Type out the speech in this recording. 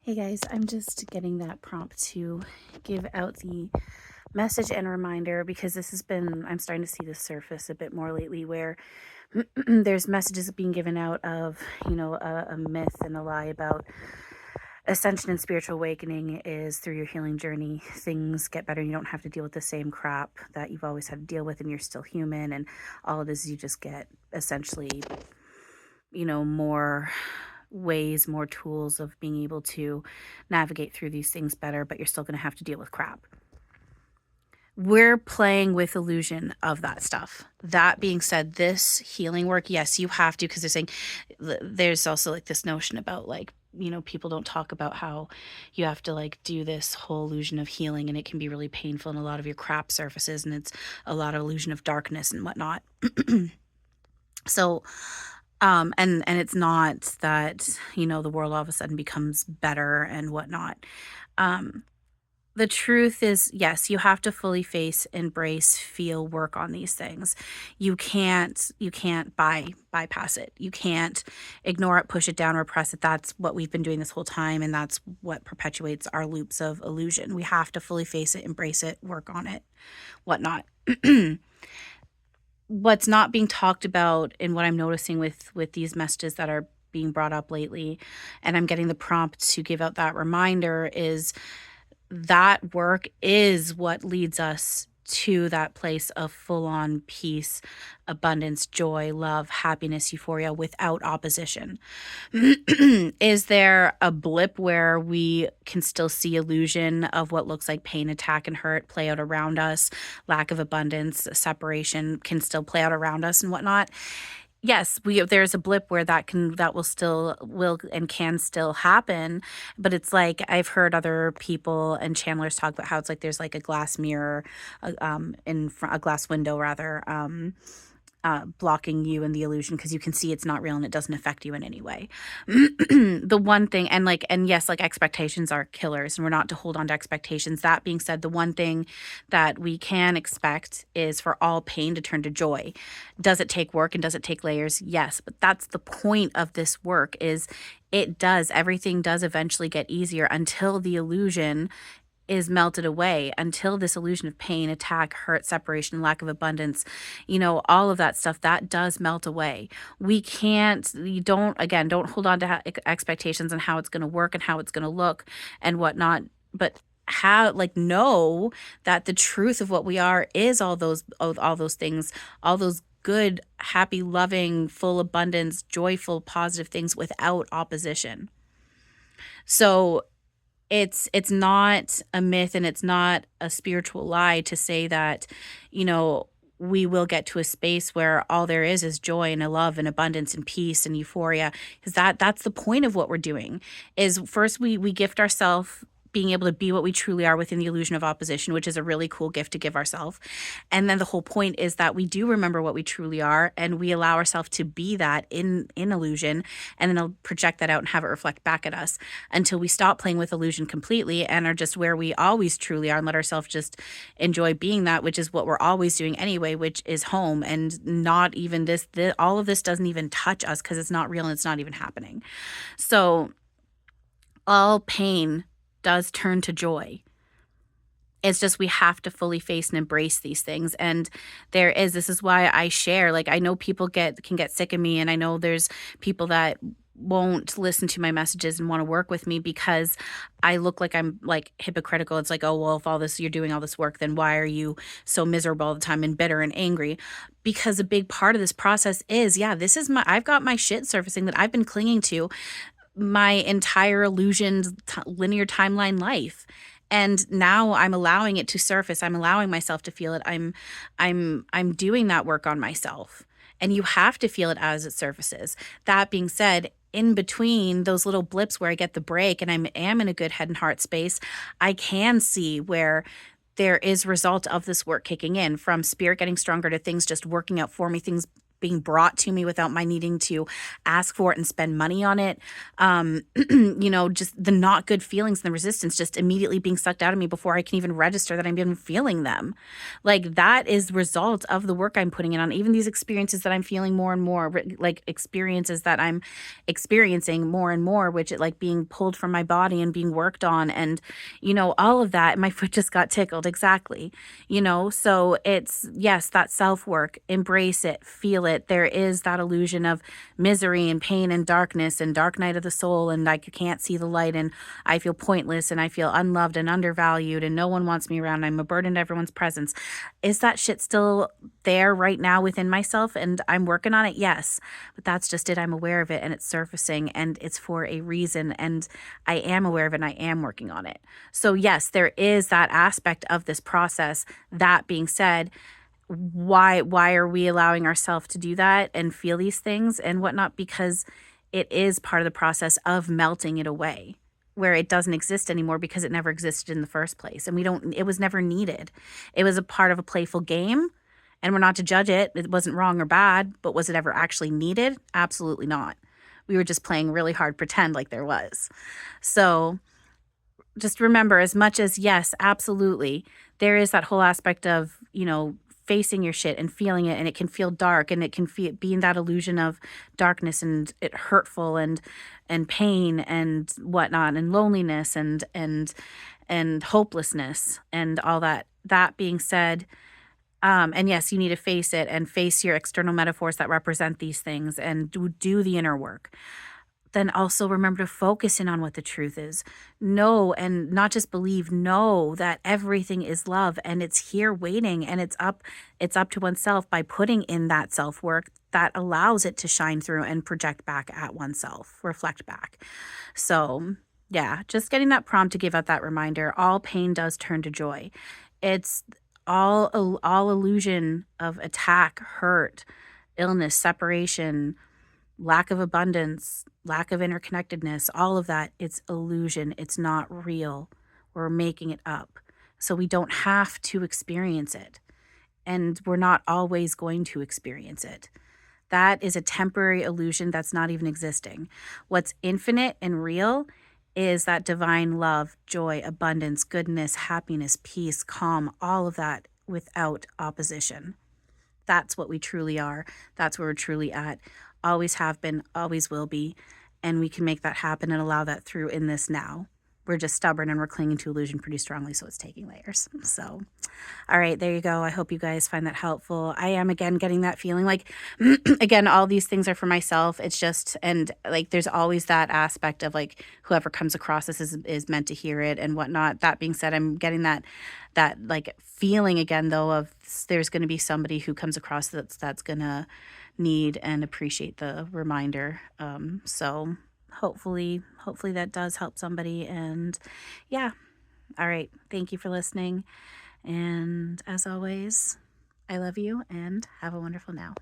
Hey guys, I'm just getting that prompt to give out the message and reminder because I'm starting to see this surface a bit more lately where there's messages being given out of, a myth and a lie about ascension and spiritual awakening is through your healing journey. Things get better. You don't have to deal with the same crap that you've always had to deal with, and you're still human. And all it is you just get essentially, more ways, more tools of being able to navigate through these things better, but you're still going to have to deal with crap. We're playing with illusion of that stuff. That being said, this healing work, yes, you have to, because they're saying there's also like this notion about like, people don't talk about how you have to like do this whole illusion of healing, and it can be really painful, and a lot of your crap surfaces, and it's a lot of illusion of darkness and whatnot. So and it's not that, the world all of a sudden becomes better and whatnot. Um, the truth is, yes, you have to fully face, embrace, feel, work on these things. You can't bypass it. You can't ignore it, push it down, repress it. That's what we've been doing this whole time, and that's what perpetuates our loops of illusion. We have to fully face it, embrace it, work on it, whatnot. What's not being talked about, and what I'm noticing with these messages that are being brought up lately, and I'm getting the prompt to give out that reminder, is that work is what leads us to that place of full-on peace, abundance, joy, love, happiness, euphoria without opposition. Is there a blip where we can still see illusion of what looks like pain, attack, and hurt play out around us? Lack of abundance, separation can still play out around us and whatnot. Yes, there's a blip where that will and can still happen, but it's like I've heard other people and channelers talk about how it's like there's like a glass mirror, in front, a glass window rather, blocking you and the illusion, because you can see it's not real and it doesn't affect you in any way. The one thing, and yes, like expectations are killers, and we're not to hold on to expectations. That being said, the one thing that we can expect is for all pain to turn to joy. Does it take work and does it take layers? Yes, but that's the point of this work. Is everything does eventually get easier until the illusion is melted away, until this illusion of pain, attack, hurt, separation, lack of abundance, all of that stuff that does melt away. We can't, you don't hold on to expectations on how it's going to work and how it's going to look and whatnot, but know that the truth of what we are is all those things, all those good, happy, loving, full abundance, joyful, positive things without opposition. So it's not a myth, and it's not a spiritual lie to say that, we will get to a space where all there is joy and a love and abundance and peace and euphoria, because that's the point of what we're doing. Is first we gift ourselves being able to be what we truly are within the illusion of opposition, which is a really cool gift to give ourselves. And then the whole point is that we do remember what we truly are, and we allow ourselves to be that in illusion, and then I'll project that out and have it reflect back at us until we stop playing with illusion completely and are just where we always truly are, and let ourselves just enjoy being that, which is what we're always doing anyway, which is home. And not even all of this doesn't even touch us, because it's not real and it's not even happening. So all pain does turn to joy. It's just we have to fully face and embrace these things. And this is why I share. Like, I know people can get sick of me, and I know there's people that won't listen to my messages and want to work with me because I look like I'm like hypocritical. It's like, oh well, if you're doing all this work, then why are you so miserable all the time and bitter and angry? Because a big part of this process is, I've got my shit surfacing that I've been clinging to my entire illusioned linear timeline life, and now I'm allowing it to surface. I'm allowing myself to feel it. I'm doing that work on myself, and you have to feel it as it surfaces. That being said, in between those little blips where I get the break and I am in a good head and heart space, I can see where there is result of this work kicking in, from spirit getting stronger to things just working out for me, things being brought to me without my needing to ask for it and spend money on it. Just the not good feelings and the resistance just immediately being sucked out of me before I can even register that I'm even feeling them. Like that is the result of the work I'm putting in on even these experiences that I'm feeling more and more, like experiences that I'm experiencing more and more, which it like being pulled from my body and being worked on and, all of that. My foot just got tickled. Exactly. So it's, yes, that self work, embrace it, feel it. There is that illusion of misery and pain and darkness and dark night of the soul. And I can't see the light and I feel pointless and I feel unloved and undervalued and no one wants me around. I'm a burden to everyone's presence. Is that shit still there right now within myself? And I'm working on it. Yes. But that's just it. I'm aware of it and it's surfacing and it's for a reason. And I am aware of it and I am working on it. So yes, there is that aspect of this process. That being said, why are we allowing ourselves to do that and feel these things and whatnot? Because it is part of the process of melting it away where it doesn't exist anymore because it never existed in the first place. And it was never needed. It was a part of a playful game. And we're not to judge it. It wasn't wrong or bad, but was it ever actually needed? Absolutely not. We were just playing really hard pretend like there was. So just remember, as much as, yes, absolutely, there is that whole aspect of, facing your shit and feeling it, and it can feel dark and it can be in that illusion of darkness and it hurtful and pain and whatnot and loneliness and hopelessness and all that. That being said, and yes, you need to face it and face your external metaphors that represent these things and do the inner work. Then also remember to focus in on what the truth is. Know and not just believe, know that everything is love and it's here waiting and it's up to oneself by putting in that self-work that allows it to shine through and project back at oneself, reflect back. So, yeah, just getting that prompt to give out that reminder, all pain does turn to joy. It's all illusion of attack, hurt, illness, separation, lack of abundance, lack of interconnectedness, all of that, it's illusion. It's not real. We're making it up. So we don't have to experience it. And we're not always going to experience it. That is a temporary illusion that's not even existing. What's infinite and real is that divine love, joy, abundance, goodness, happiness, peace, calm, all of that without opposition. That's what we truly are. That's where we're truly at. Always have been, always will be. And we can make that happen and allow that through in this now. We're just stubborn and we're clinging to illusion pretty strongly, so it's taking layers. So, all right, there you go. I hope you guys find that helpful. I am, again, getting that feeling like, again, all these things are for myself. It's just, and like, there's always that aspect of like, whoever comes across this is meant to hear it and whatnot. That being said, I'm getting that like feeling again, though, of there's going to be somebody who comes across that's going to need and appreciate the reminder. So hopefully that does help somebody. And yeah. All right. Thank you for listening. And as always, I love you and have a wonderful now.